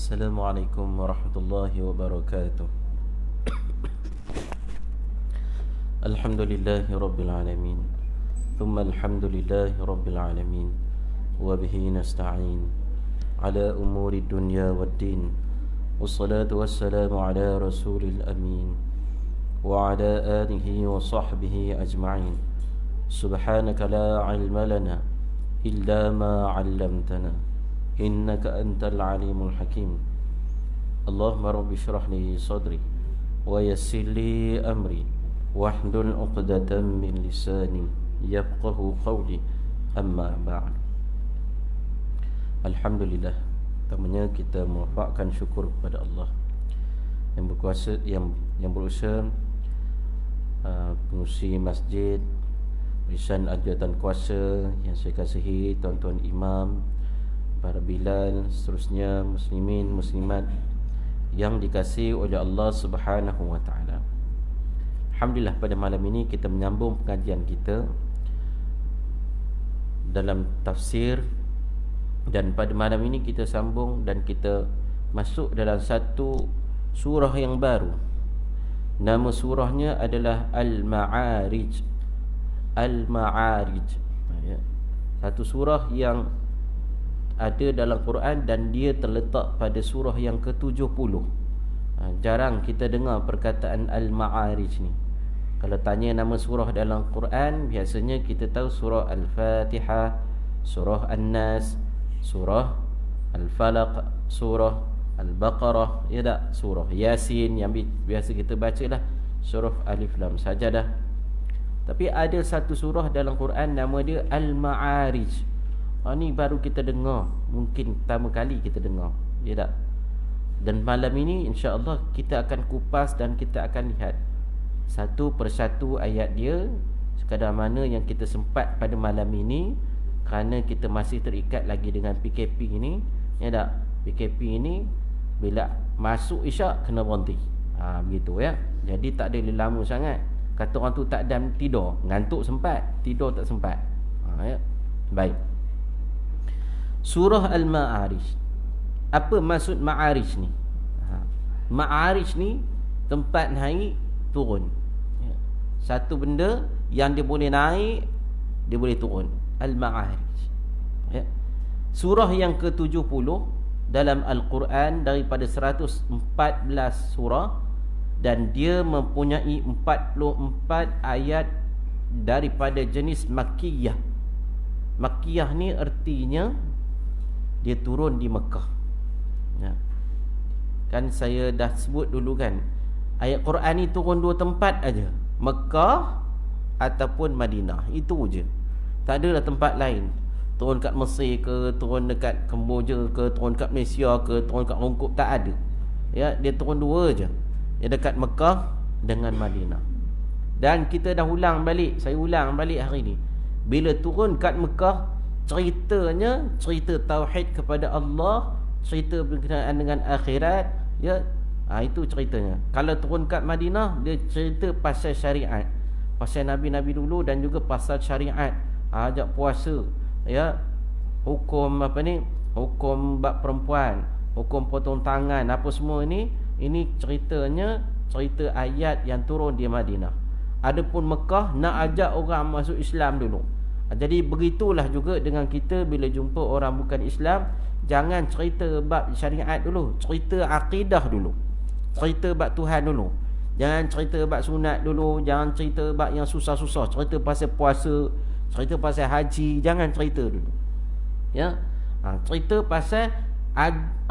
السلام عليكم ورحمة الله وبركاته. الحمد لله رب العالمين، ثم الحمد لله رب العالمين، وبه نستعين على أمور الدنيا والدين، والصلاة والسلام على رسول الأمين وعلى آله وصحبه أجمعين. سبحانك لا علم لنا إلا ما علمتنا إنك أنت العليم الحكيم. اللهم رب اشرح لي صدري ويسر لي أمري واحلل عقدة من لساني يفقه قولي. أما بعد. Alhamdulillah, pertamanya kita mewafatkan syukur kepada Allah yang berkuasa, yang berusaha, pengurusi masjid, barisan ajudan kuasa yang saya kasihi, tuan-tuan imam, para bilal, seterusnya muslimin muslimat yang dikasihi oleh Allah Subhanahu wa taala. Alhamdulillah, pada malam ini kita menyambung pengajian kita dalam tafsir, dan pada malam ini kita sambung dan kita masuk dalam satu surah yang baru. Nama surahnya adalah Al-Ma'arij. Al-Ma'arij, satu surah yang ada dalam Quran dan dia terletak pada surah yang ke-70. Jarang kita dengar perkataan Al-Ma'arij ni. Kalau tanya nama surah dalam Quran, biasanya kita tahu surah Al-Fatihah, surah An-Nas, surah Al-Falaq, surah Al-Baqarah, ya tak? Surah Yasin yang biasa kita baca lah, surah Alif Lam Sajadah. Tapi ada satu surah dalam Quran nama dia Al-Ma'arij. Ni baru kita dengar, mungkin pertama kali kita dengar, ya tak? Dan malam ini insya-Allah kita akan kupas dan kita akan lihat satu persatu ayat dia, sekadar mana yang kita sempat pada malam ini, kerana kita masih terikat lagi dengan PKP ini, ya tak? PKP ini bila masuk isyak kena berhenti. Begitu ya. Jadi tak ada lama sangat. Kata orang tu tak dan tidur, ngantuk sempat, tidur tak sempat. Ya. Baik. Surah Al-Ma'arij. Apa maksud Ma'arij ni? Ma'arij ni tempat naik turun. Satu benda yang dia boleh naik, dia boleh turun. Al-Ma'arij. Surah yang ke-70 dalam Al-Quran daripada 114 surah, dan dia mempunyai 44 ayat daripada jenis Makkiyah. Makkiyah ni artinya dia turun di Mekah. Kan saya dah sebut dulu kan, ayat Quran ni turun dua tempat aja, Mekah ataupun Madinah. Itu je, tak ada tempat lain. Turun kat Mesir ke, turun dekat Kemboja ke, turun kat Malaysia ke, turun kat Hongkong, tak ada. Ya, dia turun dua je, ya, dekat Mekah dengan Madinah. Dan kita dah ulang balik, saya ulang balik hari ni, bila turun kat Mekah, ceritanya cerita tauhid kepada Allah, cerita berkenaan dengan akhirat, ya. Itu ceritanya. Kalau turun kat Madinah, dia cerita pasal syariat, pasal nabi-nabi dulu, dan juga pasal syariat, ajak puasa, ya, hukum apa ni, hukum bab perempuan, hukum potong tangan, apa semua ini ceritanya cerita ayat yang turun di Madinah. Adapun Mekah nak ajak orang masuk Islam dulu. Jadi begitulah juga dengan kita, bila jumpa orang bukan Islam, jangan cerita bab syariat dulu, cerita akidah dulu, cerita bab Tuhan dulu. Jangan cerita bab sunat dulu, jangan cerita bab yang susah-susah, cerita pasal puasa, cerita pasal haji, jangan cerita dulu. Ya. Cerita pasal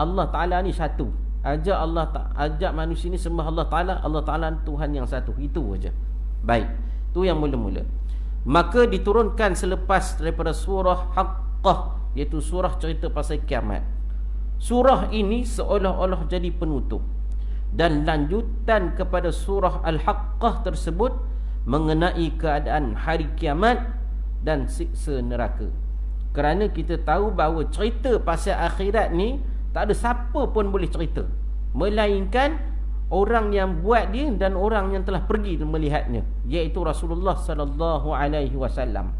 Allah Taala ni satu. Ajak manusia ni sembah Allah Taala, Allah Taala Tuhan yang satu. Itu aja. Baik. Tu yang mula-mula. Maka diturunkan selepas daripada surah Haqqah, iaitu surah cerita pasal kiamat. Surah ini seolah-olah jadi penutup dan lanjutan kepada surah Al-Haqqah tersebut mengenai keadaan hari kiamat dan siksa neraka. Kerana kita tahu bahawa cerita pasal akhirat ni tak ada siapa pun boleh cerita, melainkan orang yang buat dia dan orang yang telah pergi melihatnya, iaitu Rasulullah sallallahu alaihi wasallam.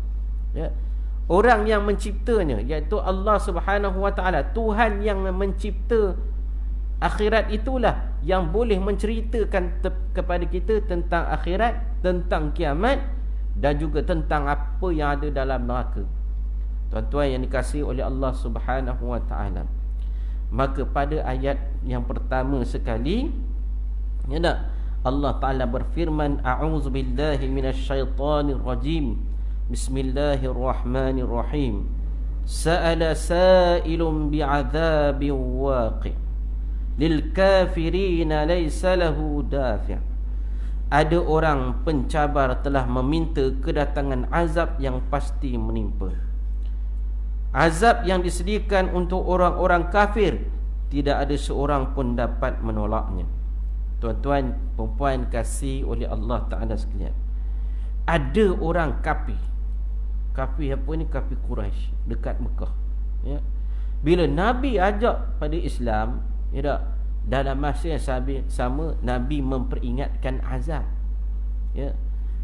Ya. Orang yang menciptanya, iaitu Allah Subhanahu wa taala, Tuhan yang mencipta Akhirat itulah yang boleh menceritakan kepada kita tentang akhirat, tentang kiamat, dan juga tentang apa yang ada dalam neraka. Tuan-tuan yang dikasihi oleh Allah Subhanahu wa taala, maka pada ayat yang pertama sekali, ya tak, Allah Taala berfirman, a'udzubillahi minasyaitonir rajim, bismillahirrahmanirrahim, sa'ala sa'ilun bi'adzabin waqi' lil kafirina laysa lahu dafi'. Ada orang pencabar telah meminta kedatangan azab yang pasti menimpa. Azab yang disediakan untuk orang-orang kafir, tidak ada seorang pun dapat menolaknya. Tuan-tuan, perempuan kasih oleh Allah Ta'ala sekalian, ada orang kafir. Kafir apa ni? Kafir Quraisy dekat Mekah, ya. Bila Nabi ajak pada Islam, ya tak, dalam masa yang sama Nabi memperingatkan azab, ya.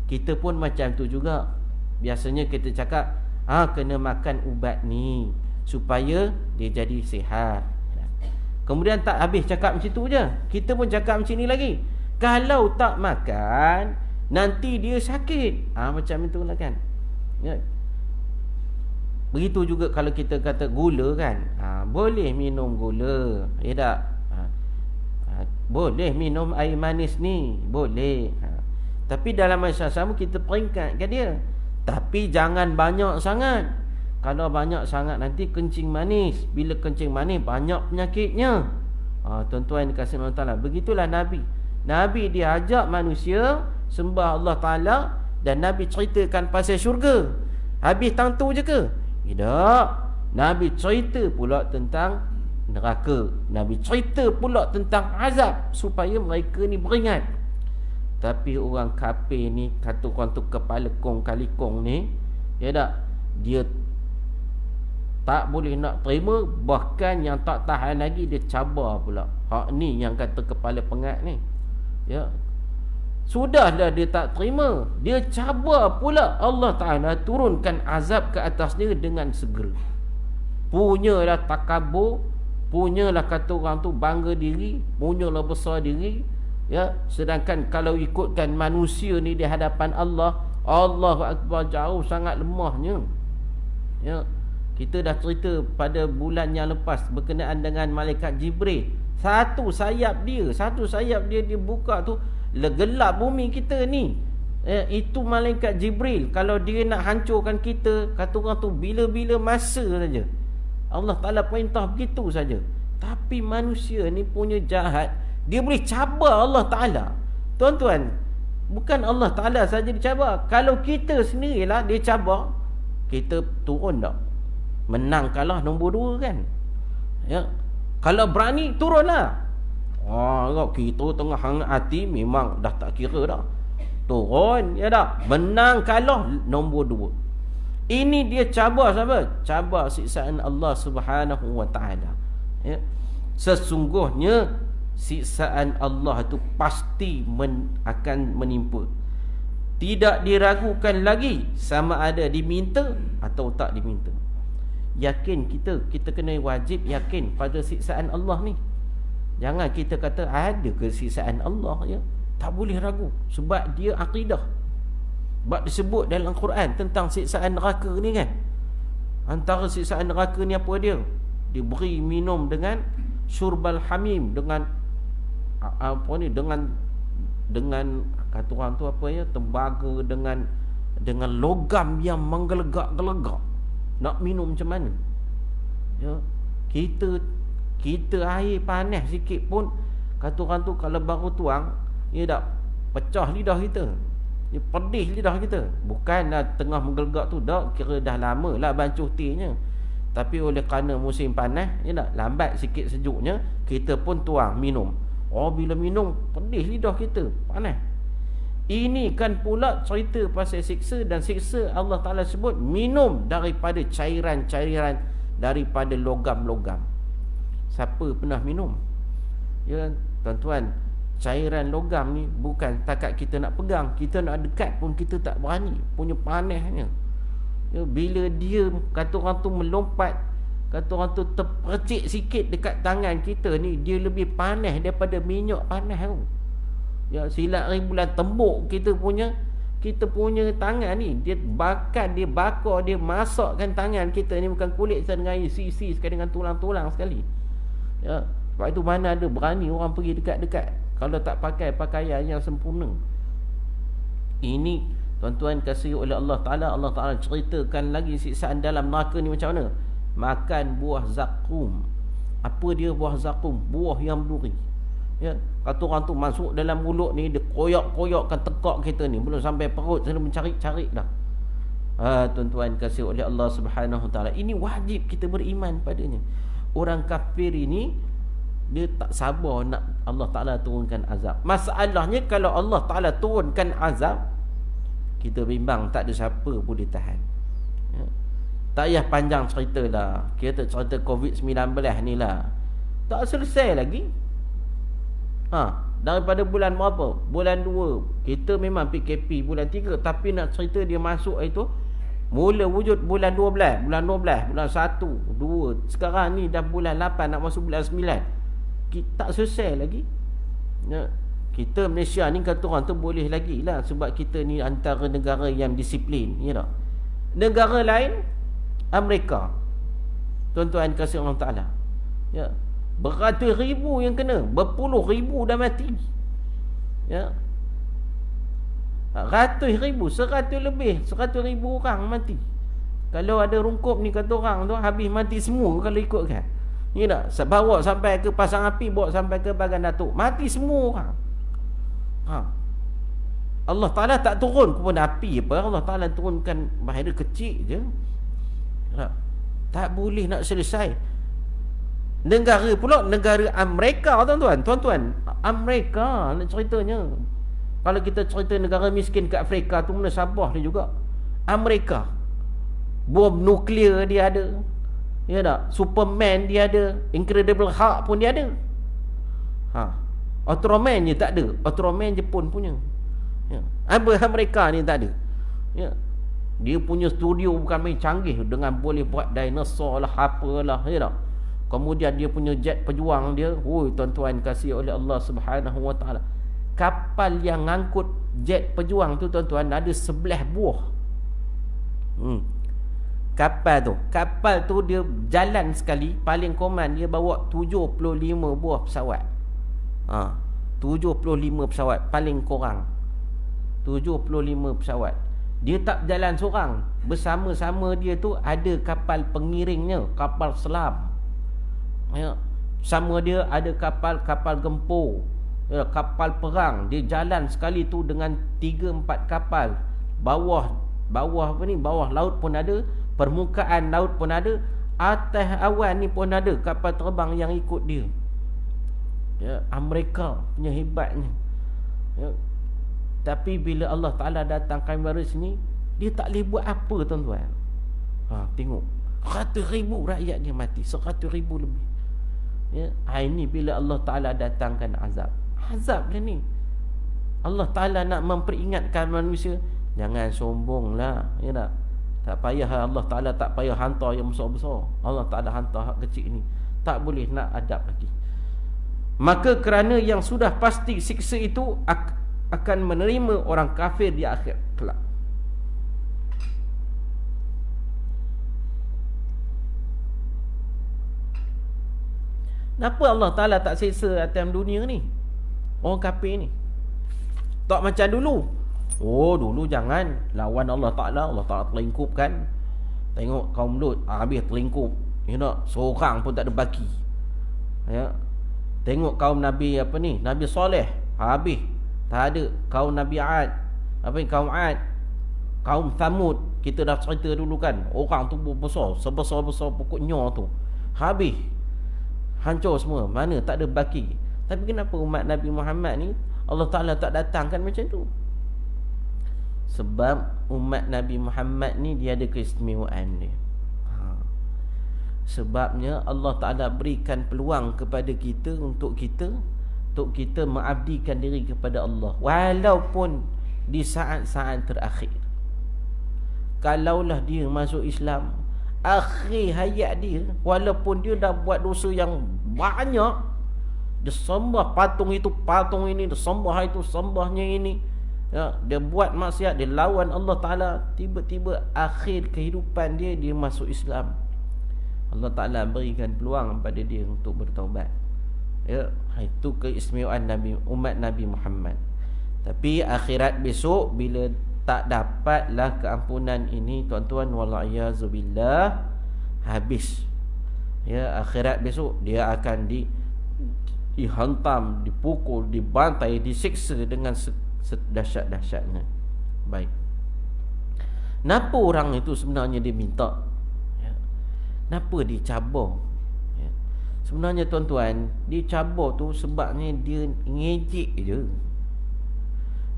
Kita pun macam tu juga. Biasanya kita cakap, kena makan ubat ni supaya dia jadi sihat. Kemudian tak habis cakap macam tu je, kita pun cakap macam ni lagi, kalau tak makan nanti dia sakit. Macam itulah kan, ya. Begitu juga kalau kita kata gula kan, boleh minum gula, ya tak, boleh minum air manis ni, boleh, tapi dalam masa sama kita peringatkan dia, tapi jangan banyak sangat. Kalau banyak sangat nanti kencing manis. Bila kencing manis banyak penyakitnya. Tuan-tuan dikasihi Allah Ta'ala, begitulah Nabi. Nabi dia ajak manusia sembah Allah Ta'ala, dan Nabi ceritakan pasal syurga. Habis tang tu je ke? Tidak. Nabi cerita pula tentang neraka. Nabi cerita pula tentang azab, supaya mereka ni beringat. Tapi orang kafir ni, kata orang tu kepala kong kali kong ni, ya tak, dia tak boleh nak terima. Bahkan yang tak tahan lagi, dia cabar pula. Hak ni yang kata kepala pengat ni, ya. Sudahlah dia tak terima, dia cabar pula. Allah Ta'ala turunkan azab ke atas dia dengan segera. Punyalah takabur, punyalah kata orang tu bangga diri, punyalah besar diri, ya. Sedangkan kalau ikutkan manusia ni di hadapan Allah, Allahu Akbar, jauh sangat lemahnya, ya. Kita dah cerita pada bulan yang lepas berkenaan dengan malaikat Jibril. Satu sayap dia buka tu, gelap bumi kita ni, itu malaikat Jibril. Kalau dia nak hancurkan kita, kata orang tu, bila-bila masa saja. Allah Ta'ala perintah begitu saja. Tapi manusia ni punya jahat, dia boleh cabar Allah Ta'ala. Tuan-tuan, bukan Allah Ta'ala saja dicabar. Kalau kita sendirilah dia cabar, kita turun tak? Menang kalah nombor 2 kan, ya. Kalau berani turunlah. Kita tengah hangat hati, memang dah tak kira dah, turun, ya tak. Menang kalah nombor 2. Ini dia cabar siapa? Cabar siksaan Allah Subhanahu wa ta'ala, ya. Sesungguhnya siksaan Allah itu pasti akan menimpa. Tidak diragukan lagi sama ada diminta atau tak diminta. Yakin kita kena wajib yakin pada siksaan Allah ni. Jangan kita kata ada ke siksaan Allah, ya. Tak boleh ragu, sebab dia akidah. Sebab disebut dalam Quran tentang siksaan neraka ni kan. Antara siksaan neraka ni apa dia? Diberi minum dengan syurbal hamim, dengan apa ni, dengan kata orang tu apa ya, tembaga, dengan logam yang menggelegak-gelegak. Nak minum macam mana, ya. Kita air panas sikit pun, kata orang tu, kalau baru tuang, ya tak, pecah lidah kita, ya, pedih lidah kita. Bukan tengah menggelegak tu, dah kira dah lama lah bancuh tehnya. Tapi oleh kerana musim panas, ya tak, lambat sikit sejuknya, kita pun tuang minum. Bila minum, pedih lidah kita, panas. Ini kan pula cerita pasal siksa, dan siksa Allah Ta'ala sebut minum daripada cairan-cairan, daripada logam-logam. Siapa pernah minum? Ya, tuan-tuan, cairan logam ni bukan takat kita nak pegang, kita nak dekat pun kita tak berani, punya panasnya. Ya, bila dia, kata orang tu, melompat Kata orang tu terpercik sikit dekat tangan kita ni, dia lebih panas daripada minyak panas tu. Ya, silat bulan tembuk kita punya tangan ni, dia bakar, dia bakar, dia masakkan tangan kita ni, bukan kulit dengan air, isi sekali dengan tulang-tulang sekali. Ya, sebab itu mana ada berani orang pergi dekat-dekat kalau tak pakai pakaian yang sempurna. Ini tuan-tuan kasih oleh Allah Ta'ala ceritakan lagi siksaan dalam neraka ni macam mana. Makan buah zakum. Apa dia buah zakum? Buah yang duri. Ya, kata orang tu masuk dalam mulut ni, dia koyak-koyakkan tekak kita ni, belum sampai perut sana mencari-cari dah. Tuan-tuan kasih oleh Allah Subhanahu Ta'ala, ini wajib kita beriman padanya. Orang kafir ini dia tak sabar nak Allah Ta'ala turunkan azab. Masalahnya kalau Allah Ta'ala turunkan azab, kita bimbang, tak ada siapa boleh tahan. Ya. Tak payah panjang cerita lah. Kita cerita COVID-19 ni lah, tak selesai lagi. Daripada bulan berapa? Bulan 2 kita memang PKP, bulan 3, tapi nak cerita dia masuk itu mula wujud bulan 12, bulan 1, 2, sekarang ni dah bulan 8 nak masuk bulan 9. Kita tak selesai lagi. Ya. Kita Malaysia ni kata orang tu boleh lagi lah, sebab kita ni antara negara yang disiplin, ya tak? Negara lain, Amerika, tuan-tuan kasih Allah Ta'ala, ya, beratus ribu yang kena, berpuluh ribu dah mati. Ya, ratus ribu, 100 lebih, 100 ribu orang mati. Kalau ada rungkup ni kata orang tu, habis mati semua kalau ikutkan. Ya tak? Bawa sampai ke pasang api, bawa sampai ke Bagan Datuk, mati semua orang. Allah Ta'ala tak turun kepada api apa, Allah Ta'ala turunkan bahaya kecil je. Tak boleh nak selesai. Negara pula, negara Amerika, tuan-tuan, Amerika nak ceritanya. Kalau kita cerita negara miskin kat Afrika tu, mana Sabah dia juga. Amerika, bom nuklear dia ada, ya tak? Superman dia ada, Incredible Hulk pun dia ada. Ultraman je tak ada. Ultraman Jepun punya. Ya. Amerika ni tak ada. Ya. Dia punya studio bukan main canggih, dengan boleh buat dinosaur lah, apalah, ya tak? Kemudian dia punya jet pejuang dia, tuan-tuan kasih oleh Allah Subhanahu Wa Ta'ala, kapal yang ngangkut jet pejuang tu, tuan-tuan, ada 11 buah. Kapal tu dia jalan sekali, paling koman dia bawa 75 buah pesawat. 75 pesawat paling kurang. 75 pesawat. Dia tak jalan seorang, bersama-sama dia tu ada kapal pengiringnya, kapal selam. Ya, sama dia ada kapal gempur, ya, kapal perang. Dia jalan sekali tu dengan 3-4 kapal. Bawah laut pun ada, permukaan laut pun ada, atas awan ni pun ada kapal terbang yang ikut dia. Ya, Amerika punya hebatnya. Ya. Tapi bila Allah Ta'ala datangkan virus ni, dia tak boleh buat apa, tuan-tuan. Tengok, 100,000 rakyat dia mati, 100,000 lebih. Ya, ini bila Allah Ta'ala datangkan azab dia ni. Allah Ta'ala nak memperingatkan manusia, jangan sombong lah, ya tak? Tak payah, Allah Ta'ala tak payah hantar yang besar-besar. Allah Ta'ala hantar hak kecil ni, tak boleh nak adab lagi. Maka kerana yang sudah pasti siksa itu akan menerima orang kafir di akhir kelak. Kenapa Allah Ta'ala tak seksa atas dunia ni orang kafir ni? Tak macam dulu. Dulu jangan lawan Allah Ta'ala terlingkupkan. Tengok kaum Lut, habis terlingkup, you know, seorang pun tak ada baki. Ya. Tengok kaum Nabi Nabi Saleh, habis tak ada. Kaum Nabi Ad, kaum Ad, kaum Thamud, kita dah cerita dulu kan. Orang tu besar, sebesar-besar pokok nyor tu, habis, hancur semua, mana tak ada baki. Tapi kenapa umat Nabi Muhammad ni Allah Ta'ala tak datangkan macam tu? Sebab umat Nabi Muhammad ni dia ada keistimewaan dia. Sebabnya Allah Ta'ala berikan peluang kepada kita untuk kita mengabdikan diri kepada Allah, walaupun di saat-saat terakhir. Kalaulah dia masuk Islam, akhir hayat dia, walaupun dia dah buat dosa yang banyak, dia sembah patung itu, patung ini, dia sembah itu, sembahnya ini, ya, dia buat maksiat, dia lawan Allah Ta'ala, tiba-tiba akhir kehidupan dia, dia masuk Islam. Allah Ta'ala berikan peluang pada dia untuk bertaubat. Ya, itu keistimewaan Nabi, umat Nabi Muhammad. Tapi akhirat besok, bila tak dapatlah keampunan ini, tuan-tuan, wal'iyazubillah, habis. Ya, akhirat besok dia akan dihantam, dipukul, dibantai, disiksa dengan sedahsyat-dahsyatnya. Baik. Kenapa orang itu sebenarnya dia minta? Ya. Kenapa dia cabar? Ya. Sebenarnya tuan-tuan, dia cabar tu sebabnya dia ngejek je.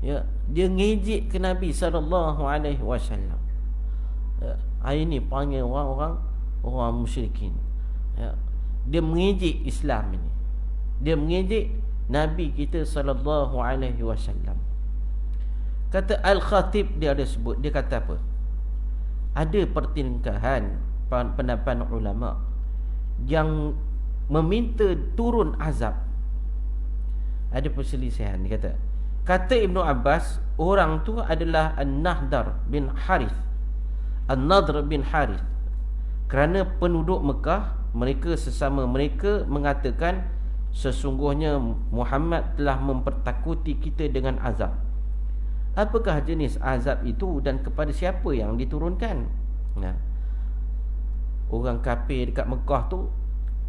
Ya, dia ngejek ke Nabi SAW. Ya, hari ni panggil orang musyrikin. Ya, dia mengejek Islam ini. Dia mengejek Nabi kita SAW. Kata Al-Khatib, dia ada sebut, dia kata apa? Ada pertingkahan pendapat ulama yang meminta turun azab. Ada perselisihan. Dia kata Ibnu Abbas, orang tu adalah An-Nadr bin Harith. An-Nadr bin Harith. Kerana penduduk Mekah, mereka sesama mereka mengatakan, sesungguhnya Muhammad telah mempertakuti kita dengan azab. Apakah jenis azab itu dan kepada siapa yang diturunkan? Nah, orang kafir dekat Mekah tu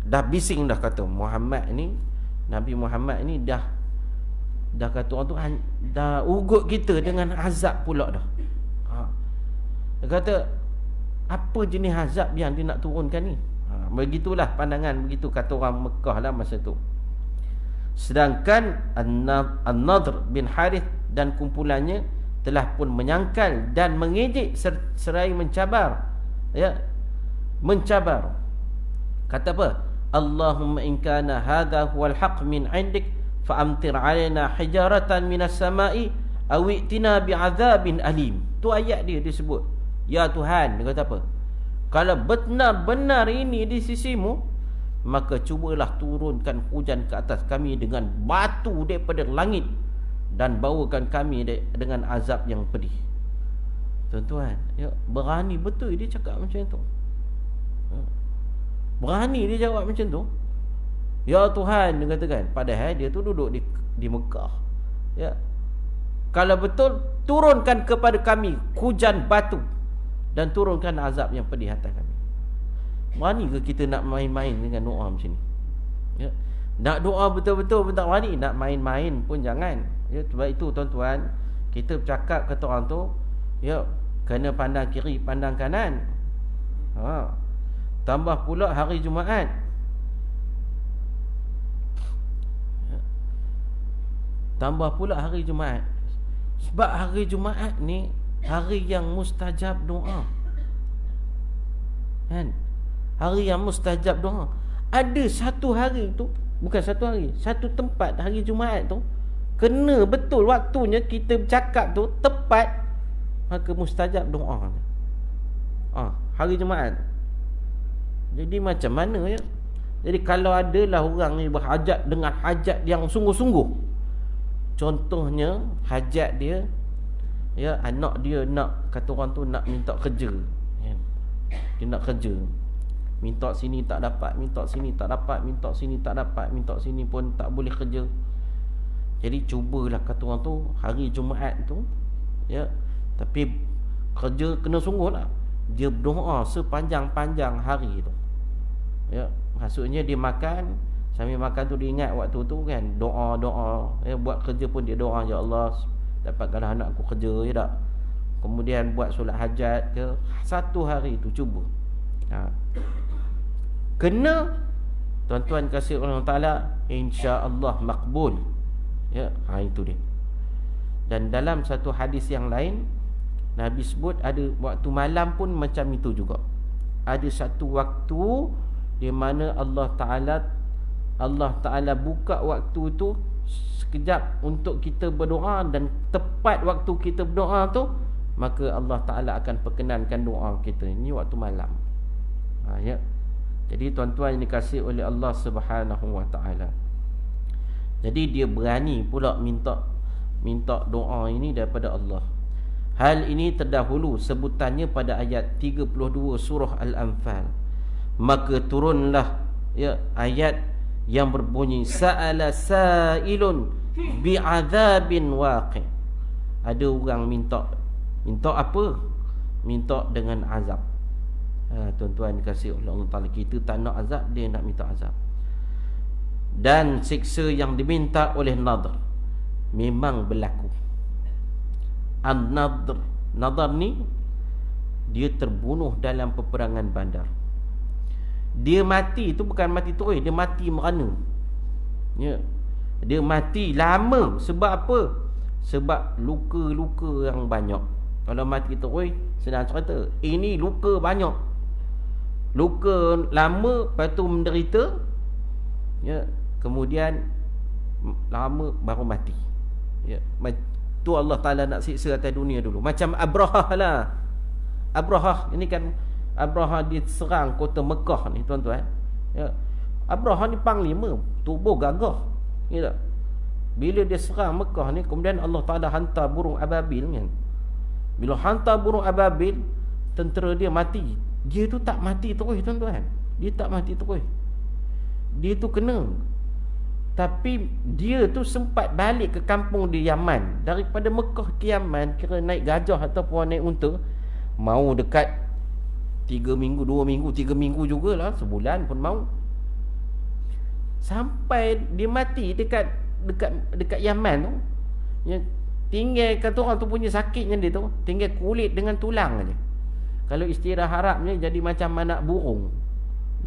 dah bising dah, kata Muhammad ni, Nabi Muhammad ni dah kata orang tu dah ugut kita dengan azab pula dah. Dia kata, apa jenis azab yang dia nak turunkan ni? Begitulah pandangan, begitu kata orang Mekah lah masa tu. Sedangkan An-Nadr bin Harith dan kumpulannya telah pun menyangkal dan mengejek seraya mencabar. Ya, mencabar. Kata apa? Allahumma in kana hadha huwal haqq min 'indik fa'amtir 'alaina hijaratan minas sama'i aw i'tina bi'adzabin alim. Tu ayat dia disebut. Ya Tuhan, dia kata apa? Kalau benar-benar ini di sisimu, maka cubalah turunkan hujan ke atas kami dengan batu daripada langit dan bawakan kami dengan azab yang pedih. Tuan-tuan, ya, berani betul dia cakap macam tu. Berani dia jawab macam tu. Ya Tuhan, dia katakan, padahal dia tu duduk di Mekah. Ya. Kalau betul, turunkan kepada kami hujan batu dan turunkan azab yang pedih atas kami. Berani ke kita nak main-main dengan doa macam ni? Ya. Nak doa betul-betul pun tak berani, nak main-main pun jangan. Ya, sebab itu tuan-tuan, kita bercakap kata orang tu, ya, kena pandang kiri, pandang kanan. Tambah pula hari Jumaat. Ya. Tambah pula hari Jumaat. Sebab hari Jumaat ni hari yang mustajab doa. Kan? Hari yang mustajab doa. Ada satu hari tu, bukan satu hari, satu tempat hari Jumaat tu, kena betul waktunya kita bercakap tu tepat, maka mustajab doa. Hari Jumaat. Jadi macam mana ya? Jadi kalau adalah orang ni berhajat dengan hajat yang sungguh-sungguh, contohnya hajat dia, ya, anak dia nak, kata orang tu nak minta kerja, ya. Dia nak kerja, minta sini tak dapat, minta sini tak dapat, minta sini tak dapat, minta sini pun tak boleh kerja. Jadi cubalah, kata orang tu, hari Jumaat tu, ya, tapi kerja kena sungguh lah. Dia berdoa sepanjang-panjang hari tu. Ya, maksudnya dia makan, sambil makan tu dia ingat waktu tu kan, doa-doa, ya, buat kerja pun dia doa, ya Allah, dapatkanlah anak aku kerja, ya tak? Kemudian buat solat hajat ke, satu hari tu cuba. Kena, tuan-tuan kasih Allah Ta'ala, insya-Allah makbul. Ya, itu dia. Dan dalam satu hadis yang lain, Nabi sebut ada waktu malam pun macam itu juga. Ada satu waktu di mana Allah Ta'ala buka waktu tu sekejap untuk kita berdoa, dan tepat waktu kita berdoa tu, maka Allah Ta'ala akan perkenankan doa kita. Ini waktu malam. Ya. Jadi tuan-tuan yang dikasihi oleh Allah Subhanahu wa taala. Jadi dia berani pula minta doa ini daripada Allah. Hal ini terdahulu sebutannya pada ayat 32 surah Al-Anfal. Maka turunlah ayat yang berbunyi sa'ala sa'ilun bi'adzabin waqi'. Ada orang minta apa? Minta dengan azab. Tuan-tuan dikasihi oleh Allah Taala, kita tak nak azab, dia nak minta azab. Dan siksa yang diminta oleh Nadr memang berlaku. Nadr ni dia terbunuh dalam peperangan Badar. Dia mati tu bukan mati terus, dia mati merana. Ya. Dia mati lama. Sebab apa? Sebab luka-luka yang banyak. Kalau mati terus, senang cerita. Ini luka banyak. Luka lama, lepas tu menderita. Ya. Kemudian lama baru mati. Ya. Tu Allah Ta'ala nak siksa atas dunia dulu. Macam Abrahah lah. Abrahah, ini kan Abrahah diserang kota Mekah ni tuan-tuan. Ya. Abrahah ni panglima, tubuh gagah. Ya tak? Bila dia serang Mekah ni, kemudian Allah Ta'ala hantar burung ababil kan. Bila hantar burung ababil, tentera dia mati. Dia tu tak mati terus tuan-tuan. Dia tak mati terus. Dia tu kena. Tapi dia tu sempat balik ke kampung di Yaman. Daripada Mekah ke Yaman, kira naik gajah ataupun naik unta, mau dekat 3 minggu, 2 minggu, 3 minggu jugalah, sebulan pun mau. Sampai dia mati dekat Yaman tu. Ya, tinggal kata orang tu punya sakitnya dia tu, tinggal kulit dengan tulang aja. Kalau istilah Arabnya jadi macam anak burung.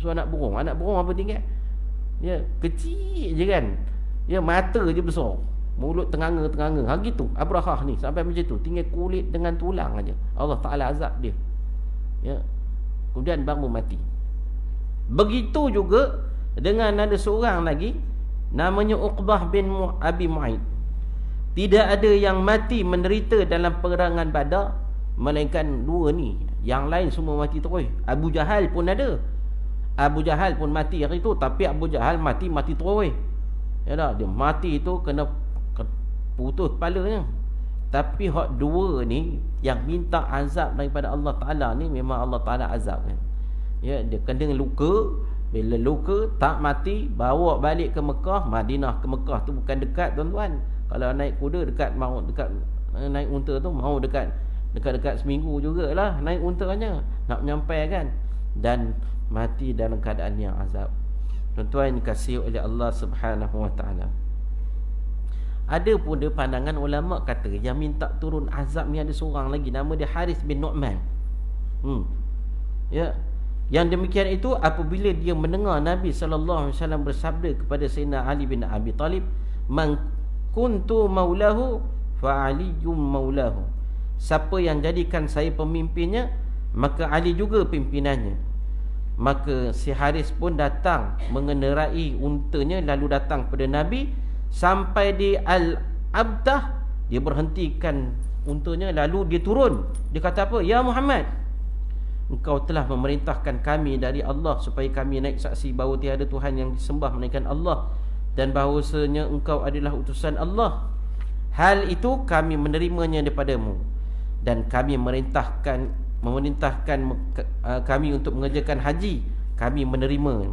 So anak burung apa tinggal? Ya, kecil je kan. Ya, mata je besar. Mulut tenganga-tenganga. Ha gitu. Abrahah ni sampai macam tu, tinggal kulit dengan tulang aja. Allah Taala azab dia. Ya. Kemudian baru mati. Begitu juga dengan ada seorang lagi namanya Uqbah bin Abi Mu'aid. Tidak ada yang mati menderita dalam peperangan Badar melainkan dua ni. Yang lain semua mati terus. Abu Jahal pun ada. Abu Jahal pun mati hari tu, tapi Abu Jahal mati terus. Ya dah, dia mati tu kena putus kepalanya. Tapi hak dua ni yang minta azab daripada Allah Taala ni memang Allah Taala azab kan. Ya, dia kena luka. Bila luka tak mati, bawa balik ke Mekah. Madinah ke Mekah tu bukan dekat tuan-tuan. Kalau naik kuda dekat naik unta tu mau dekat seminggu jugalah naik untanya nak menyampai kan. Dan mati dalam keadaan yang azab. Tuan-tuan dikasihi oleh Allah Subhanahu wa taala. Ada pun dia pandangan ulama kata yang minta turun azab ni ada seorang lagi, nama dia Harith bin Nu'man. Ya. Yang demikian itu apabila dia mendengar Nabi sallallahu alaihi wasallam bersabda kepada Sayyidina Ali bin Abi Talib, "Man kuntu maulahu fa aliyyum maulahu." Siapa yang jadikan saya pemimpinnya, maka Ali juga pimpinannya. Maka si Haris pun datang mengendarai untanya, lalu datang pada Nabi sampai di Al-Abtah. Dia berhentikan untanya, lalu dia turun. Dia kata apa? "Ya Muhammad, engkau telah memerintahkan kami dari Allah supaya kami naik saksi bahawa tiada Tuhan yang disembah melainkan Allah, dan bahawasanya engkau adalah utusan Allah. Hal itu kami menerimanya daripadamu, dan kami memerintahkan kami untuk mengerjakan haji, kami menerima,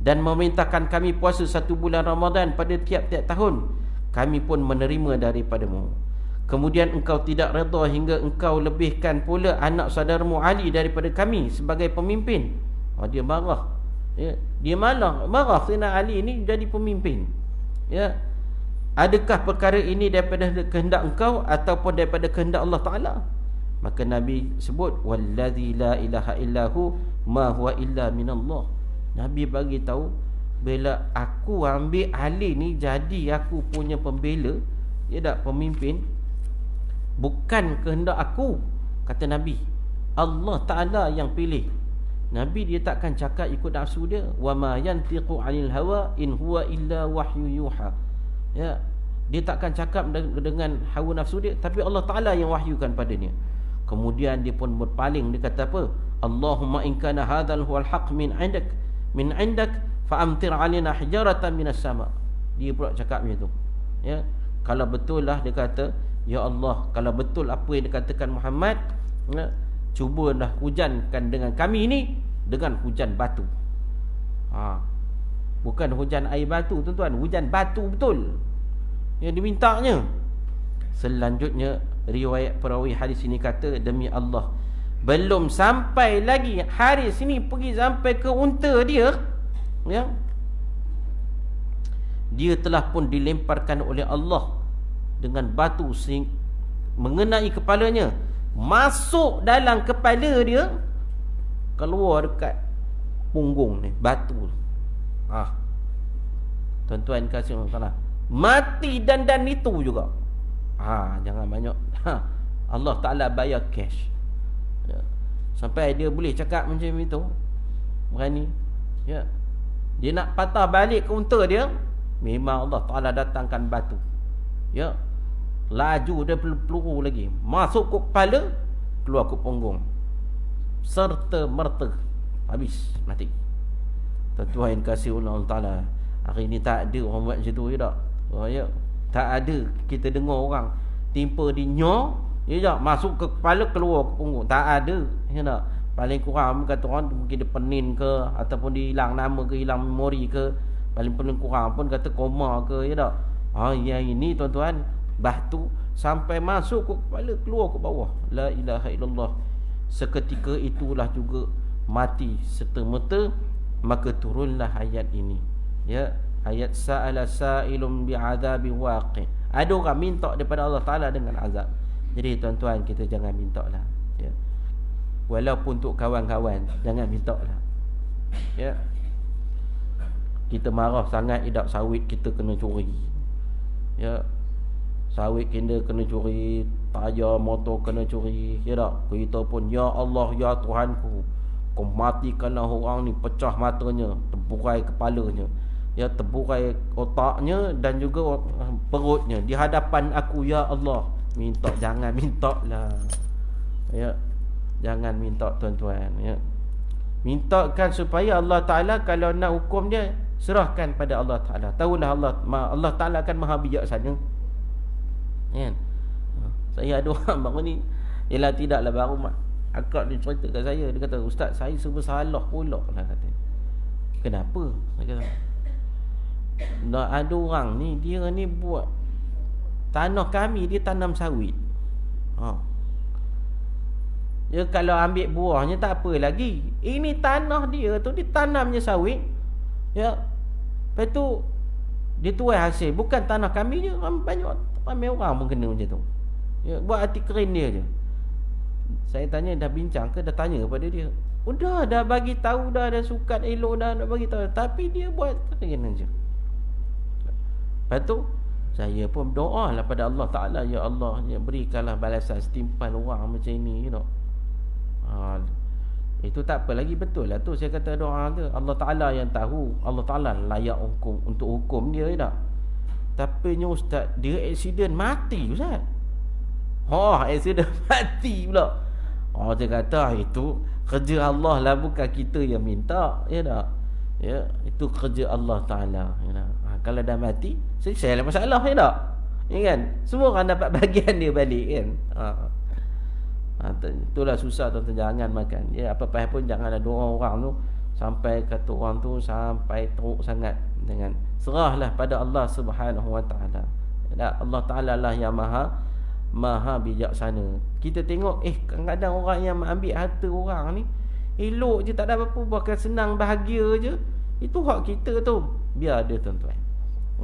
dan memerintahkan kami puasa 1 bulan Ramadan pada tiap-tiap tahun, kami pun menerima daripadamu. Kemudian engkau tidak redha hingga engkau lebihkan pula anak saudaramu Ali daripada kami sebagai pemimpin." Dia marah. Ya, dia marah Sayyidina Ali ini jadi pemimpin. Ya. Adakah perkara ini daripada kehendak engkau ataupun daripada kehendak Allah Taala? Maka Nabi sebut, "Wallazi la ilaha illahu ma huwa illa minallah." Nabi bagi tahu, bila aku ambil Ali ni jadi aku punya pembela, ya tak, pemimpin, bukan kehendak aku, kata Nabi. Allah Ta'ala yang pilih. Nabi dia takkan cakap ikut nafsu dia. "Wa ma yantiqu 'anil hawa in huwa illa wahyu yuha." Ya, dia takkan cakap dengan hawa nafsu dia, tapi Allah Ta'ala yang wahyukan padanya. Kemudian dia pun berpaling, dia kata apa? Allahumma in kana hadzal huwal haqq min 'indak fa'amtir 'alaina hijaratan minas sama. Dia pula cakap macam tu. Ya, kalau betul lah dia kata, ya Allah, kalau betul apa yang dikatakan Muhammad, ya, cubalah hujankan dengan kami ni dengan hujan batu. Bukan hujan air batu, tuan-tuan, hujan batu betul yang dimintanya. Selanjutnya riwayat perawi hadis ini kata, demi Allah, belum sampai lagi Haris ini pergi sampai ke unta dia, ya, dia telah pun dilemparkan oleh Allah dengan batu mengenai kepalanya, masuk dalam kepala dia, keluar dekat punggung ni batu. Tuan-tuan kasih Allah, mati dan itu juga. Jangan banyak. Allah Ta'ala bayar cash, ya. Sampai dia boleh cakap macam itu, berani, ya. Dia nak patah balik ke unta dia, memang Allah Ta'ala datangkan batu, ya, laju dia peluru lagi, masuk ke kepala, keluar ke punggung, serta merta habis, mati. Tuan-tuan yang kasih Allah Ta'ala, hari ni tak ada orang buat macam tu, ya tak? Ya, tak ada kita dengar orang timpa di nyo, ya tak? Masuk ke kepala, keluar ke punggung, tak ada, ya tak? Paling kurang kata orang mungkin dia penin ke, ataupun dia hilang nama ke, hilang memori ke, paling kurang pun kata koma ke, ya tak? Yang ini tuan-tuan, batu sampai masuk ke kepala, keluar ke bawah. La ilaha illallah. Seketika itulah juga mati serta-merta. Maka turunlah ayat ini, ya, ayat sa'ala sa'ilun bi'adzabi waqi'. Ada orang minta daripada Allah Ta'ala dengan azab. Jadi tuan-tuan, kita jangan minta lah, ya. Walaupun untuk kawan-kawan, jangan minta lah, ya. Kita marah sangat, idap sawit kita kena curi, ya. Sawit kita kena curi, tayar motor kena curi, ya tak? Kita pun, ya Allah, ya Tuhanku, kau matikanlah orang ni, pecah matanya, terburai kepalanya, ya, terburai otaknya dan juga perutnya di hadapan aku, ya Allah. Minta, jangan minta lah, ya. Jangan minta tuan-tuan, ya. Mintakan supaya Allah Ta'ala kalau nak hukum dia, serahkan pada Allah Ta'ala. Tahulah Allah Ta'ala akan maha bijaksana, kan? Saya ada orang baru ni, ialah tidaklah baru akak dia cerita kat saya, dia kata, Ustaz, saya serba salah pula lah, kata. Kenapa? Dia kata, nak ada orang ni, dia ni buat tanah kami, dia tanam sawit. Ya, kalau ambil buahnya tak apa lagi. Ini tanah dia tu, dia tanamnya sawit, ya. Lepas tu dia tuai hasil, bukan tanah kami je. Banyak ramai orang pun kena macam tu, ya, buat hati keren dia je. Saya tanya, dah bincang ke, dah tanya kepada dia? Dah bagi tahu dah, sukat elok dah nak bagi tahu, tapi dia buat keren je. Lepas tu saya pun berdoa lah pada Allah Ta'ala, ya Allah, ya, berikanlah balasan setimpal orang macam ini, you know. Itu tak apa lagi, betul lah tu saya kata doa tu. Allah Ta'ala yang tahu, Allah Ta'ala layak untuk hukum dia, ya tak? Tapi ni Ustaz, dia aksiden mati, Ustaz. Aksiden mati pula. Dia kata itu kerja Allah lah, bukan kita yang minta, ya tak? Ya, itu kerja Allah Ta'ala, ya tak? Kalau dah mati, selesai lah masalah, ya tak? Ya kan? Semua orang dapat bahagian dia balik, kan? Itulah susah, tuan-tuan. Jangan makan, ya, apa-apa pun jangan ada orang tu sampai kata orang tu sampai teruk sangat. Dengan serahlah pada Allah Subhanahu Wa Ta'ala. Allah Ta'ala lah yang maha bijaksana. Kita tengok, kadang-kadang orang yang ambil harta orang ni elok je, tak ada apa-apa, bahkan senang bahagia je. Itu hak kita tu, biar ada, tuan-tuan,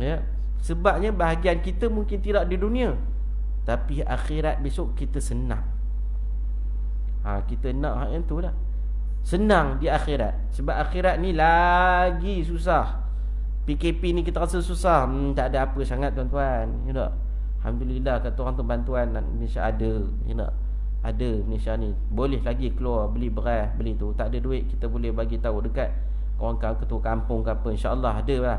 ya. Sebabnya bahagian kita mungkin tidak di dunia, tapi akhirat besok kita senang. Kita nak hak yang tu lah, senang di akhirat. Sebab akhirat ni lagi susah. PKP ni kita rasa susah, tak ada apa sangat, tuan-tuan, you know. Alhamdulillah kata orang tu, bantuan Malaysia ada, you know. Ada Malaysia ni, boleh lagi keluar beli beras, beli tu. Tak ada duit, kita boleh bagi tahu dekat orang ketua kampung ke apa, insya-Allah ada lah.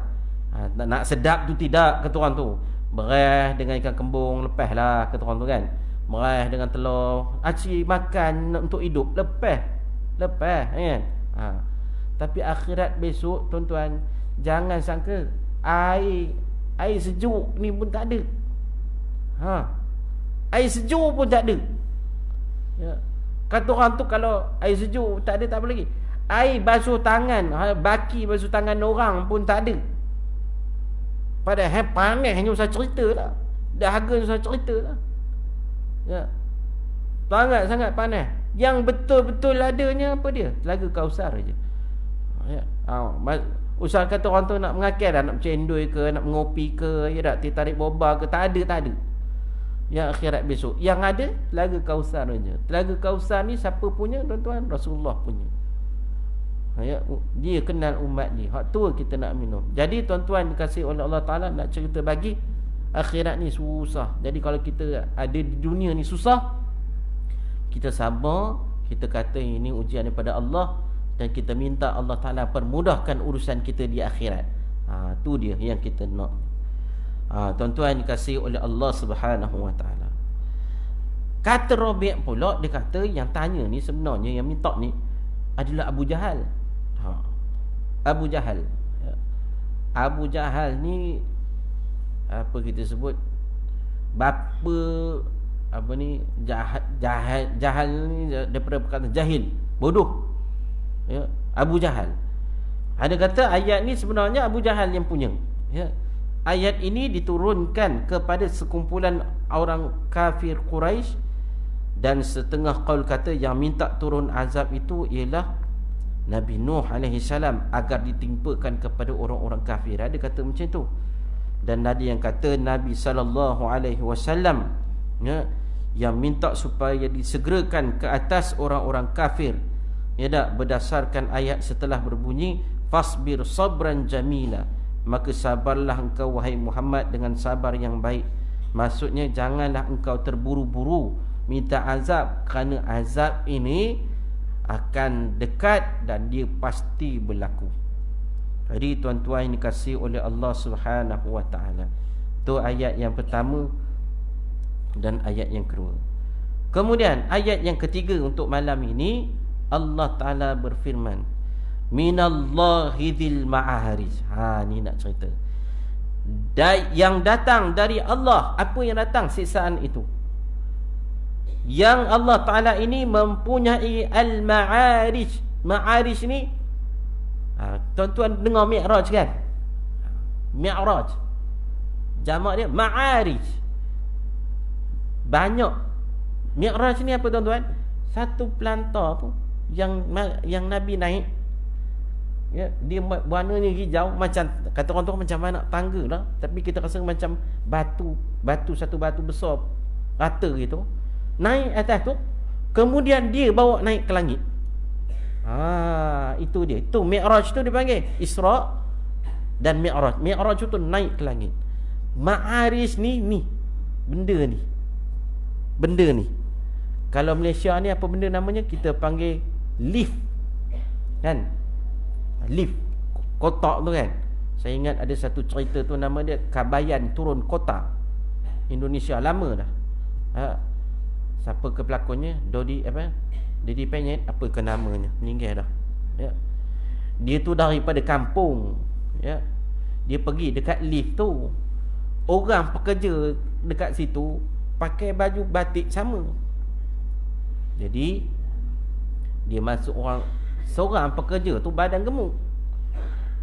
Nak sedap tu tidak, kata orang tu, beras dengan ikan kembung lepas lah, kata orang tu kan. Beras dengan telur, aci makan untuk hidup, lepas lepas kan. Tapi akhirat besok tuan-tuan, jangan sangka air sejuk ni pun tak ada. Air sejuk pun tak ada. Ya. Kata orang tu kalau air sejuk tak ada, tak apa lagi. Air basuh tangan, baki basuh tangan orang pun tak ada. Padahal panasnya usah cerita lah. Dahaga usah cerita lah. Ya. Sangat panas. Yang betul-betul adanya apa dia? Telaga Kausar je. Ya. Usah kata orang tu nak mengakal dah, nak bercendoi ke, nak mengopi ke, ya tak, tarik boba ke, tak ada. Yang akhirat besok, yang ada Telaga Kausar saja. Telaga Kausar ni siapa punya tuan-tuan? Rasulullah punya. Ya, dia kenal umat dia. Hak tu kita nak minum. Jadi tuan-tuan dikasih oleh Allah Ta'ala, nak cerita bagi akhirat ni susah. Jadi kalau kita ada di dunia ni susah, kita sabar, kita kata ini ujian daripada Allah, dan kita minta Allah Ta'ala permudahkan urusan kita di akhirat. Tu dia yang kita nak. Tuan-tuan dikasih oleh Allah Subhanahu Wa Ta'ala. Kata Rabi' pula, dia kata yang tanya ni sebenarnya, yang minta ni adalah Abu Jahal. Abu Jahal. Abu Jahal ni apa kita sebut, bapa apa ni, jahal ni daripada perkataan jahil, bodoh. Ya, Abu Jahal. Ada kata ayat ni sebenarnya Abu Jahal yang punya. Ya. Ayat ini diturunkan kepada sekumpulan orang kafir Quraisy, dan setengah qaul kata yang minta turun azab itu ialah Nabi Nuh alaihi salam, agar ditimpakan kepada orang-orang kafir. Ada kata macam tu. Dan ada yang kata Nabi sallallahu alaihi wasallam, ya, yang minta supaya disegerakan ke atas orang-orang kafir. Ya tak, berdasarkan ayat setelah berbunyi fasbir sabran jamila, maka sabarlah engkau wahai Muhammad dengan sabar yang baik. Maksudnya janganlah engkau terburu-buru minta azab, kerana azab ini akan dekat dan dia pasti berlaku. Jadi tuan-tuan yang dikasihi oleh Allah Subhanahu Wa Ta'ala, tu ayat yang pertama dan ayat yang kedua. Kemudian ayat yang ketiga untuk malam ini, Allah Ta'ala berfirman, minallahi dzil ma'arij. Ni nak cerita. Yang datang dari Allah. Apa yang datang? Siksaan itu. Yang Allah Ta'ala ini mempunyai al-ma'arij. Ma'arij ni, tuan-tuan dengar Mi'raj kan? Mi'raj, jamak dia ma'arij. Banyak. Mi'raj ni apa tuan-tuan? Satu pelantar tu yang Nabi naik, ya, dia warnanya hijau, macam kata orang tu macam mana tangga lah, tapi kita rasa macam batu satu batu besar rata gitu, naik atas tu, kemudian dia bawa naik ke langit. Itu dia. Itu Mi'raj tu dipanggil Isra dan Mi'raj. Mi'raj tu naik ke langit. Ma'arij ni benda ni. Kalau Malaysia ni apa benda namanya? Kita panggil lift. Kan? Lift. Kotak tu kan. Saya ingat ada satu cerita tu, nama dia Kabayan Turun Kota. Indonesia lama dah. Siapa ke pelakonnya? Dodi Penyet, apa ke namanya? Meninggal dah. Ya. Dia tu daripada kampung, ya. Dia pergi dekat lift tu. Orang pekerja dekat situ pakai baju batik sama. Jadi dia masuk, seorang pekerja tu badan gemuk.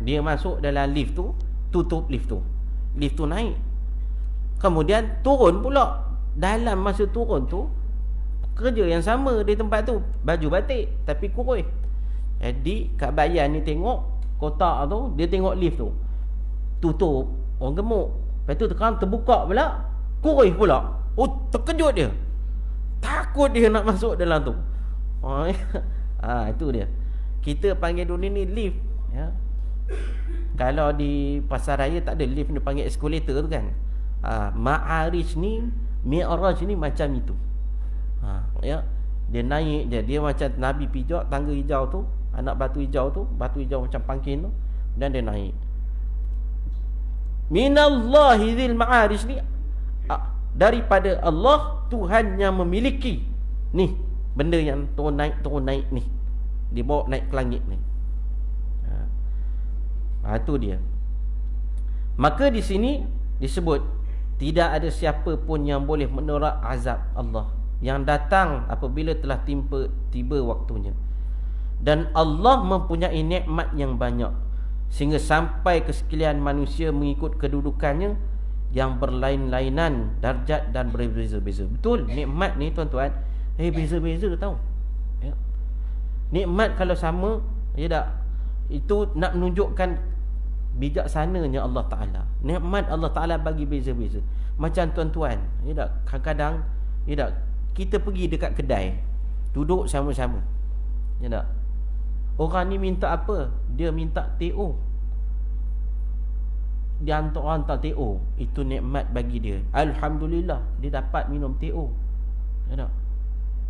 Dia masuk dalam lift tu, tutup lift tu. Lift tu naik. Kemudian turun pula. Dalam masa turun tu, pekerja yang sama di tempat tu, baju batik tapi kurus. Jadi Kak Bayan ni tengok kotak tu, dia tengok lift tu tutup, orang gemuk. Lepas tu terbuka pula, kurus pula. Oh, terkejut dia. Takut dia nak masuk dalam tu. Itu dia. Kita panggil dunia ni lift, ya. Kalau di pasar raya tak ada lift, dia panggil escalator tu kan. Ma'arij ni, Mi'raj ni macam itu. Ya. Dia naik dia macam Nabi pijak tangga hijau tu, anak batu hijau macam pangkin tu, dan dia naik. Minallahi dzil ma'arij ni, daripada Allah, Tuhan yang memiliki ni benda yang turun naik ni. dibawa naik ke langit ni. Itu dia. Maka di sini disebut tidak ada siapa pun yang boleh menolak azab Allah yang datang apabila telah tiba waktunya. Dan Allah mempunyai nikmat yang banyak sehingga sampai ke sekalian manusia mengikut kedudukannya yang berlain-lainan darjat dan berbeza-beza. Betul, nikmat ni tuan-tuan, beza-beza tau. Ya. Nikmat kalau sama, ya tak? Itu nak menunjukkan bijaksananya Allah Ta'ala. Nikmat Allah Ta'ala bagi beza-beza. Macam tuan-tuan, ya tak? Kadang-kadang, ya tak? Kita pergi dekat kedai, duduk sama-sama, ya tak? Orang ni minta apa? Dia minta TO. Dia hantar TO. Itu nikmat bagi dia. Alhamdulillah, dia dapat minum TO. Ya tak?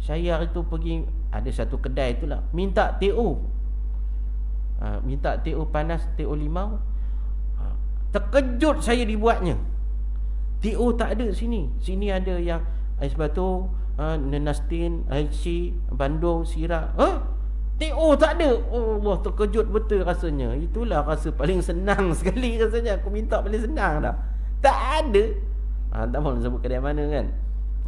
Saya hari tu pergi, ada satu kedai itulah, minta TO. Minta TO panas, TO limau. Terkejut saya dibuatnya. TO tak ada sini. Sini ada yang ais batu, Nenastin, IC, Bandung, Sirap. TO tak ada. Oh Allah, terkejut betul rasanya. Itulah rasa paling senang sekali rasanya. Aku minta paling senang dah. Tak ada. Tak mahu sebut kedai mana kan.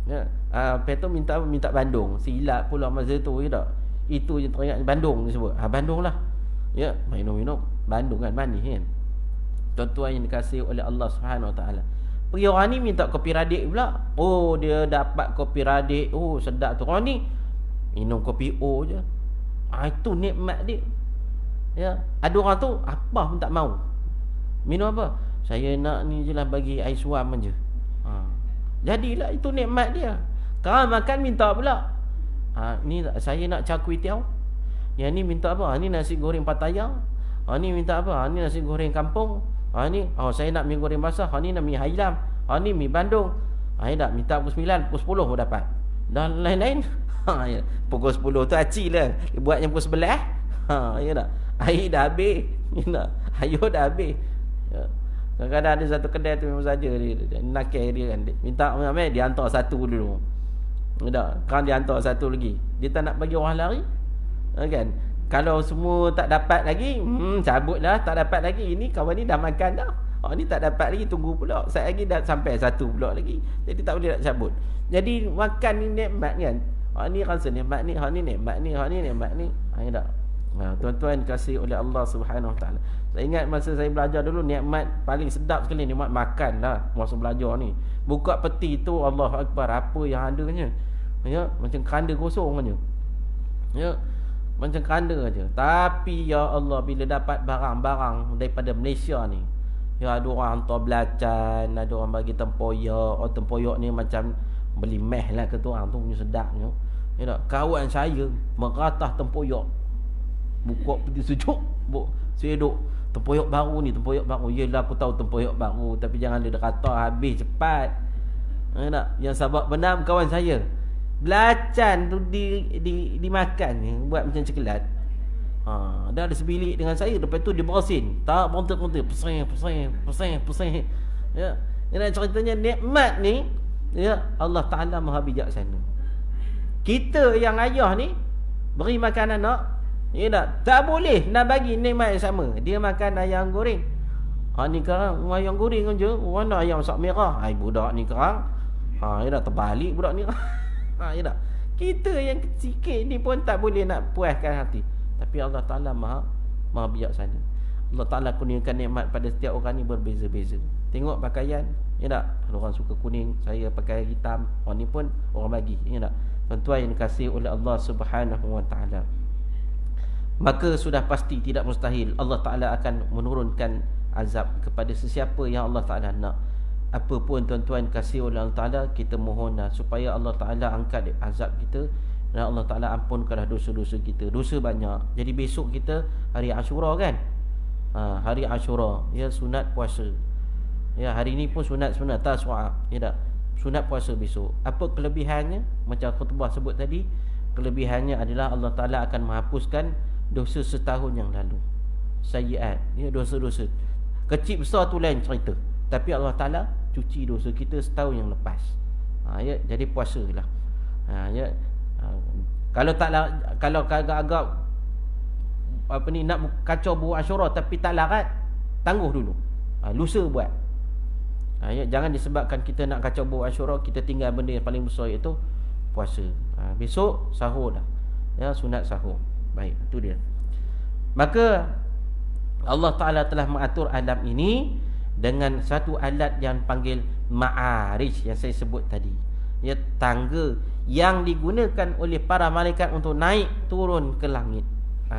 Ya. Lepas tu minta Bandung. Silap pula masa tu, ya tak? Itu je teringat Bandung disebut. Bandung lah. Ya, minum-minum Bandung kan, manis kan. Tuan-tuan yang dikasihi oleh Allah Subhanahu Wa Taala. Pergi orang ni minta kopi radik pula. Oh, dia dapat kopi radik. Oh, sedap tu. Orang ni minum kopi O je. Itu nikmat dia. Ya, ada orang tu apa pun tak mau. Minum apa? Saya nak ni je lah, bagi air suam je. Jadilah itu nikmat dia. Kalau makan minta pula. Ni saya nak char kway teow. Yang ni minta apa? Ni nasi goreng Pattaya. Ni minta apa? Ni nasi goreng kampung. Ni saya nak mi goreng basah. Ni nak mi Hailam. Ni mi Bandung. Tak minta pukul 9, pukul 10 pun dapat. Dan lain-lain. Ya. Pukul 10 tu aci lah. Dia buatnya pukul 11. Ya tak? Air dah habis. Ya tak? Air dah habis. Ya. Kadang-kadang ada satu kedai tu memang saja dia nakal dia kan. Dia minta dia hantar satu dulu. Ya tak? Kan dia hantar satu lagi. Dia tak nak bagi orang lari. Kan? Kalau semua tak dapat lagi, cabutlah, tak dapat lagi. Ini kawan ni dah makan dah. Ni tak dapat lagi, tunggu pula. Saya lagi dah sampai satu pula lagi. Jadi tak boleh nak cabut. Jadi makan ni nikmat kan. Ni rasa nikmat ni, ni nikmat ni, ni nikmat ni. Tak? Tuan-tuan kasih oleh Allah Subhanahu Wa Taala. Saya ingat masa saya belajar dulu, nikmat paling sedap sekali nikmat makan lah masa belajar ni. Buka peti tu, Allahu Akbar, apa yang adanya. Ya, macam keranda kosong aja. Ya. Macam keranda aja. Tapi ya Allah, bila dapat barang-barang daripada Malaysia ni, ya ada orang hantar belacan, ada orang bagi tempoyak. Tempoyak ni macam beli meh lah ke tu, orang tu punya sedapnya. Ya tak? Kawan saya meratah tempoyak. Buka peti sejuk, seduk. Tempoyak baru ni, tempoyak baru. Yelah aku tahu tempoyak baru, tapi jangan dia rata habis cepat. Ya tak? Yang sabak benar kawan saya, belacan tu dimakan, buat macam coklat. Dah ada sebilik dengan saya. Lepas tu dia berasin, tak berhenti-henti, pusing. Ya. Yang ceritanya nikmat ni, ya, Allah Ta'ala Maha bijaksana. Kita yang ayah ni beri makan anak, ya tak boleh nak bagi nikmat yang sama. Dia makan ayam goreng. Ni kerang ayam goreng je. Mana ayam sak merah. Budak ni kerang. Ya terbalik budak ni. Ya tak? Kita yang sikit ni pun tak boleh nak puaskan hati. Tapi Allah Ta'ala Maha bijaksana. Allah Ta'ala kurniakan nikmat pada setiap orang ni berbeza-beza. Tengok pakaian, ya tak? Ada orang suka kuning, saya pakai hitam. Orang ni pun orang bagi, ya tak? Tuan-tuan yang dikasihi oleh Allah Subhanahu Wa Ta'ala, maka sudah pasti tidak mustahil Allah Ta'ala akan menurunkan azab kepada sesiapa yang Allah Ta'ala nak. Apa pun tuan-tuan kasih oleh Allah Ta'ala, kita mohonlah supaya Allah Ta'ala angkat azab kita, dan Allah Ta'ala ampunkanlah dosa-dosa kita. Dosa banyak. Jadi besok kita hari Ashura kan, hari Ashura, ya, sunat puasa. Ya, hari ni pun sunat Tasu'a, ya tak? Sunat puasa besok. Apa kelebihannya? Macam khutbah sebut tadi, kelebihannya adalah Allah Ta'ala akan menghapuskan dosa setahun yang lalu. Sayyiat, ya, dosa-dosa kecil besar tu lain cerita, tapi Allah Ta'ala cuci dosa kita setahun yang lepas. Ya, jadi puasalah. Ya. Kalau agak-agak nak kacau buah Ashura tapi tak larat, tangguh dulu. Lusa buat. Jangan disebabkan kita nak kacau buah Ashura, kita tinggal benda yang paling besar iaitu puasa. Besok sahur dah. Ya, sunat sahur. Baik, itu dia. Maka Allah Ta'ala telah mengatur alam ini dengan satu alat yang panggil ma'arij yang saya sebut tadi. Ya, tangga yang digunakan oleh para malaikat untuk naik turun ke langit.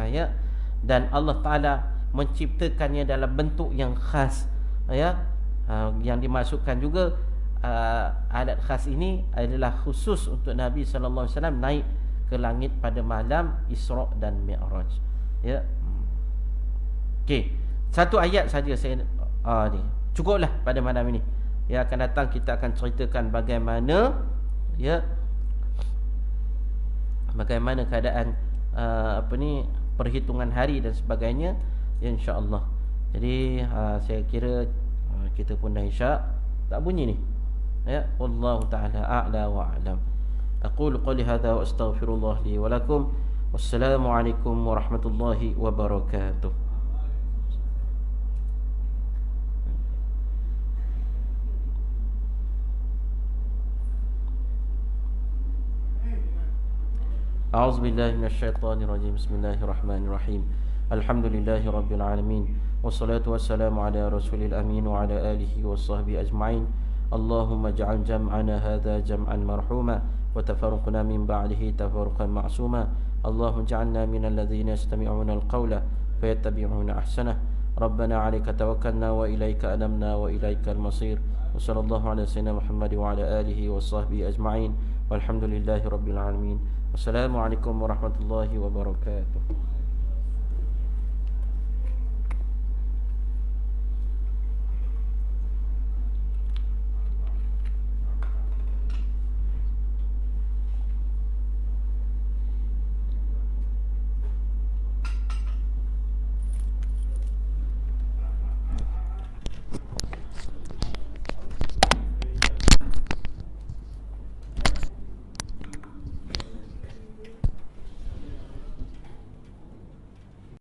Ya. Dan Allah Ta'ala menciptakannya dalam bentuk yang khas. Ya. Yang dimasukkan juga alat khas ini adalah khusus untuk Nabi sallallahu alaihi wasallam naik ke langit pada malam Isra' dan Mi'raj. Ya. Okey, satu ayat saja saya ni. Cukuplah pada malam ini. Ya, akan datang kita akan ceritakan bagaimana bagaimana keadaan perhitungan hari dan sebagainya, ya, insya-Allah. Jadi saya kira kita pun dah isyak. Tak bunyi ni. Ya, wallahu taala a'la wa a'lam. Aqulu qali hadha wa astaghfirullah li wa lakum. Wassalamu alaikum warahmatullahi wabarakatuh. أعوذ بالله من الشيطان الرجيم. بسم الله الرحمن الرحيم. الحمد لله رب العالمين والصلاة والسلام على رسول الأمين وعلى آله وصحبه أجمعين. اللهم اجعل جمعنا هذا جمعا مرحوما وتفرقنا من بعده تفرقا معصوما. اللهم اجعلنا من الذين يستمعون القول فيتبعون أحسنه. ربنا عليك توكلنا وإليك أنبنا وإليك المصير. وصلى الله على سيدنا محمد وعلى آله وصحبه أجمعين والحمد لله رب العالمين. Wassalamualaikum warahmatullahi wabarakatuh.